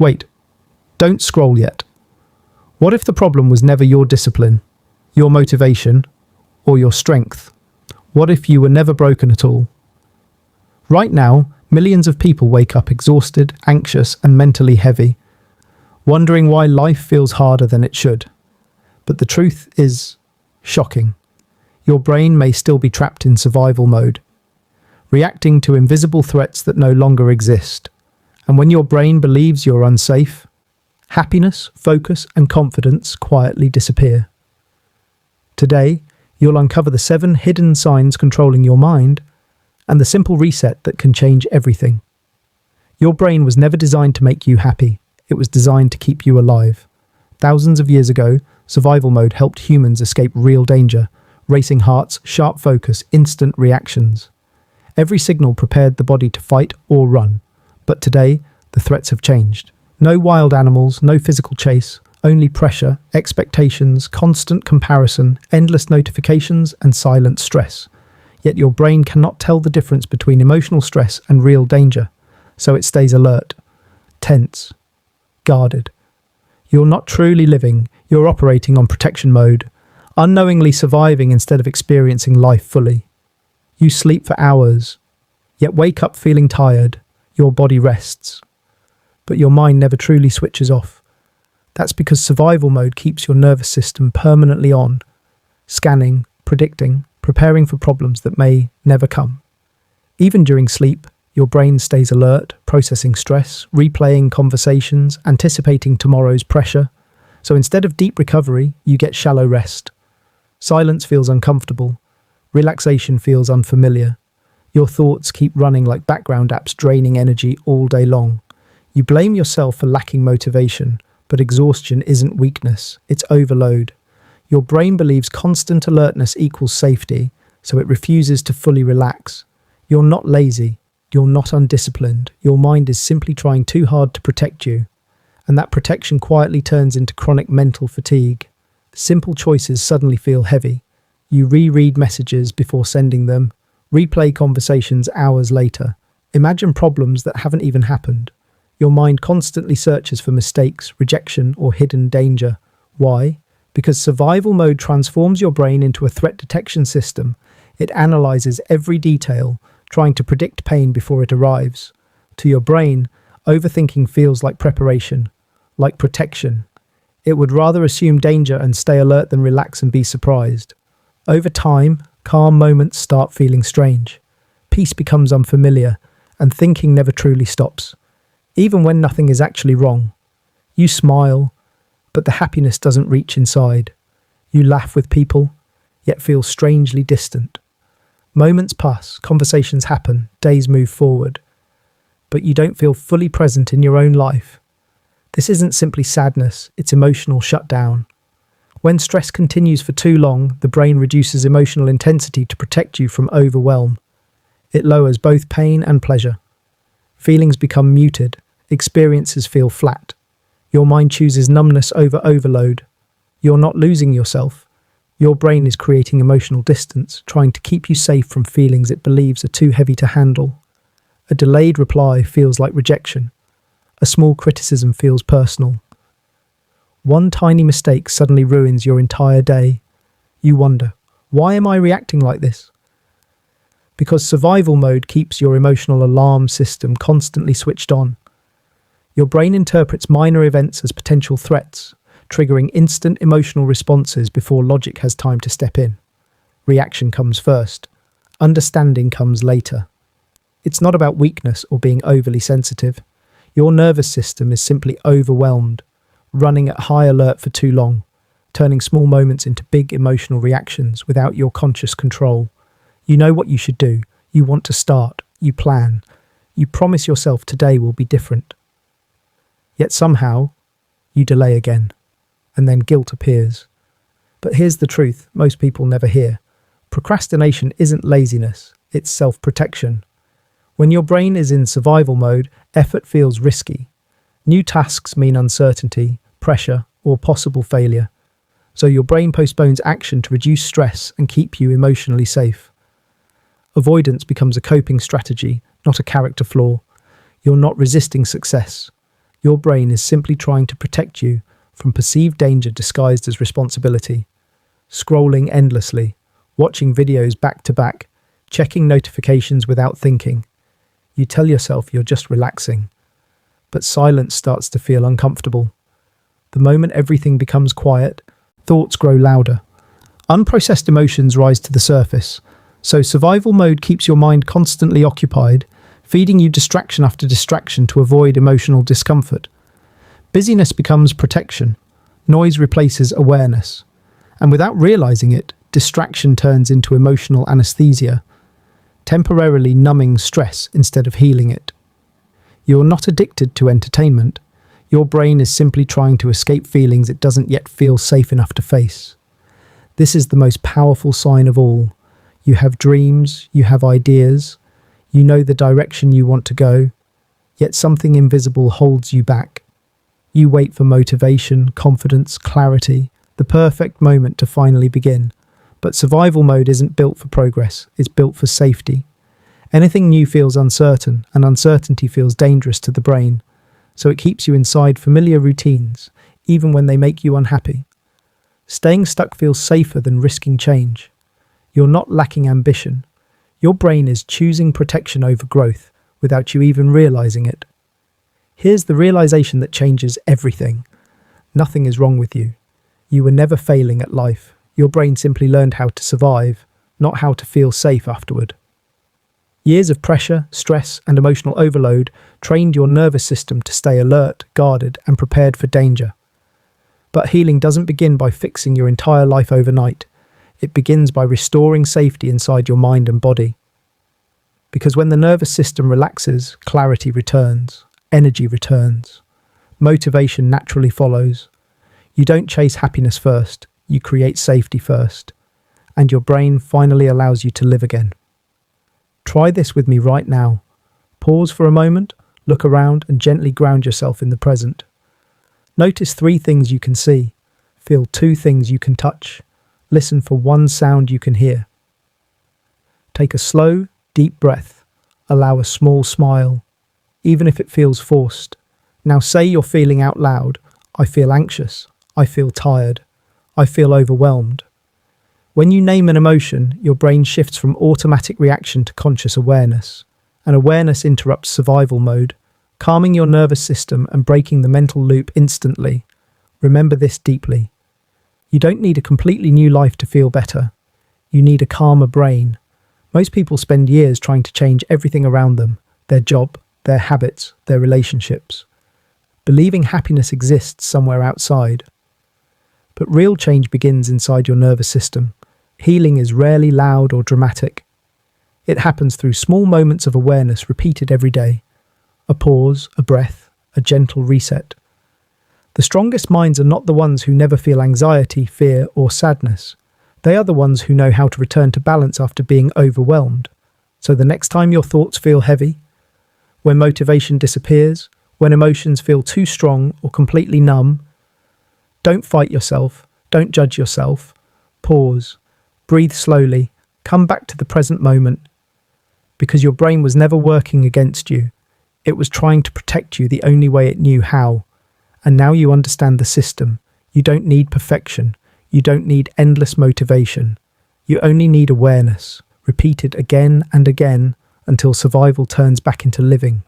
Wait, don't scroll yet. What if the problem was never your discipline, your motivation, or your strength? What if you were never broken at all? Right now, millions of people wake up exhausted, anxious, and mentally heavy, wondering why life feels harder than it should. But the truth is shocking. Your brain may still be trapped in survival mode, reacting to invisible threats that no longer exist. And when your brain believes you're unsafe, happiness, focus, and confidence quietly disappear. Today, you'll uncover the 7 hidden signs controlling your mind and the simple reset that can change everything. Your brain was never designed to make you happy. It was designed to keep you alive. Thousands of years ago, survival mode helped humans escape real danger, racing hearts, sharp focus, instant reactions. Every signal prepared the body to fight or run. But today, the threats have changed. No wild animals, no physical chase, only pressure, expectations, constant comparison, endless notifications, and silent stress. Yet your brain cannot tell the difference between emotional stress and real danger, so it stays alert, tense, guarded. You're not truly living, you're operating on protection mode, unknowingly surviving instead of experiencing life fully. You sleep for hours, yet wake up feeling tired, your body rests. But your mind never truly switches off. That's because survival mode keeps your nervous system permanently on, scanning, predicting, preparing for problems that may never come. Even during sleep, your brain stays alert, processing stress, replaying conversations, anticipating tomorrow's pressure. So instead of deep recovery, you get shallow rest. Silence feels uncomfortable. Relaxation feels unfamiliar. Your thoughts keep running like background apps, draining energy all day long. You blame yourself for lacking motivation, but exhaustion isn't weakness, it's overload. Your brain believes constant alertness equals safety, so it refuses to fully relax. You're not lazy, you're not undisciplined, your mind is simply trying too hard to protect you. And that protection quietly turns into chronic mental fatigue. Simple choices suddenly feel heavy. You reread messages before sending them, replay conversations hours later. Imagine problems that haven't even happened. Your mind constantly searches for mistakes, rejection, or hidden danger. Why? Because survival mode transforms your brain into a threat detection system. It analyzes every detail, trying to predict pain before it arrives. To your brain, overthinking feels like preparation, like protection. It would rather assume danger and stay alert than relax and be surprised. Over time, calm moments start feeling strange. Peace becomes unfamiliar, and thinking never truly stops. Even when nothing is actually wrong. You smile, but the happiness doesn't reach inside. You laugh with people, yet feel strangely distant. Moments pass, conversations happen, days move forward, but you don't feel fully present in your own life. This isn't simply sadness, it's emotional shutdown. When stress continues for too long, the brain reduces emotional intensity to protect you from overwhelm. It lowers both pain and pleasure. Feelings become muted, experiences feel flat. Your mind chooses numbness over overload. You're not losing yourself. Your brain is creating emotional distance, trying to keep you safe from feelings it believes are too heavy to handle. A delayed reply feels like rejection. A small criticism feels personal. One tiny mistake suddenly ruins your entire day. You wonder, why am I reacting like this? Because survival mode keeps your emotional alarm system constantly switched on. Your brain interprets minor events as potential threats, triggering instant emotional responses before logic has time to step in. Reaction comes first. Understanding comes later. It's not about weakness or being overly sensitive. Your nervous system is simply overwhelmed, running at high alert for too long, turning small moments into big emotional reactions without your conscious control. You know what you should do. You want to start. You plan. You promise yourself today will be different. Yet somehow, you delay again, and then guilt appears. But here's the truth most people never hear. Procrastination isn't laziness, it's self-protection. When your brain is in survival mode, effort feels risky. New tasks mean uncertainty, pressure, or possible failure. So your brain postpones action to reduce stress and keep you emotionally safe. Avoidance becomes a coping strategy, not a character flaw. You're not resisting success. Your brain is simply trying to protect you from perceived danger disguised as responsibility. Scrolling endlessly, watching videos back to back, checking notifications without thinking. You tell yourself you're just relaxing, but silence starts to feel uncomfortable. The moment everything becomes quiet, thoughts grow louder. Unprocessed emotions rise to the surface, so survival mode keeps your mind constantly occupied, feeding you distraction after distraction to avoid emotional discomfort. Busyness becomes protection. Noise replaces awareness. And without realizing it, distraction turns into emotional anesthesia, temporarily numbing stress instead of healing it. You're not addicted to entertainment. Your brain is simply trying to escape feelings it doesn't yet feel safe enough to face. This is the most powerful sign of all. You have dreams, you have ideas, you know the direction you want to go, yet something invisible holds you back. You wait for motivation, confidence, clarity, the perfect moment to finally begin. But survival mode isn't built for progress, it's built for safety. Anything new feels uncertain, and uncertainty feels dangerous to the brain, so it keeps you inside familiar routines, even when they make you unhappy. Staying stuck feels safer than risking change. You're not lacking ambition. Your brain is choosing protection over growth without you even realizing it. Here's the realization that changes everything. Nothing is wrong with you. You were never failing at life. Your brain simply learned how to survive, not how to feel safe afterward. Years of pressure, stress, and emotional overload trained your nervous system to stay alert, guarded, and prepared for danger. But healing doesn't begin by fixing your entire life overnight. It begins by restoring safety inside your mind and body. Because when the nervous system relaxes, clarity returns, energy returns, motivation naturally follows. You don't chase happiness first, you create safety first, and your brain finally allows you to live again. Try this with me right now. Pause for a moment, look around, and gently ground yourself in the present. Notice 3 things you can see, feel 2 things you can touch, listen for 1 sound you can hear. Take a slow, deep breath. Allow a small smile, even if it feels forced. Now say you're feeling out loud, I feel anxious, I feel tired, I feel overwhelmed. When you name an emotion, your brain shifts from automatic reaction to conscious awareness. And awareness interrupts survival mode, calming your nervous system and breaking the mental loop instantly. Remember this deeply. You don't need a completely new life to feel better. You need a calmer brain. Most people spend years trying to change everything around them, their job, their habits, their relationships, believing happiness exists somewhere outside. But real change begins inside your nervous system. Healing is rarely loud or dramatic. It happens through small moments of awareness repeated every day. A pause, a breath, a gentle reset. The strongest minds are not the ones who never feel anxiety, fear, or sadness. They are the ones who know how to return to balance after being overwhelmed. So the next time your thoughts feel heavy, when motivation disappears, when emotions feel too strong or completely numb, don't fight yourself, don't judge yourself. Pause, breathe slowly, come back to the present moment, because your brain was never working against you. It was trying to protect you the only way it knew how. And now you understand the system. You don't need perfection. You don't need endless motivation. You only need awareness, repeated again and again until survival turns back into living.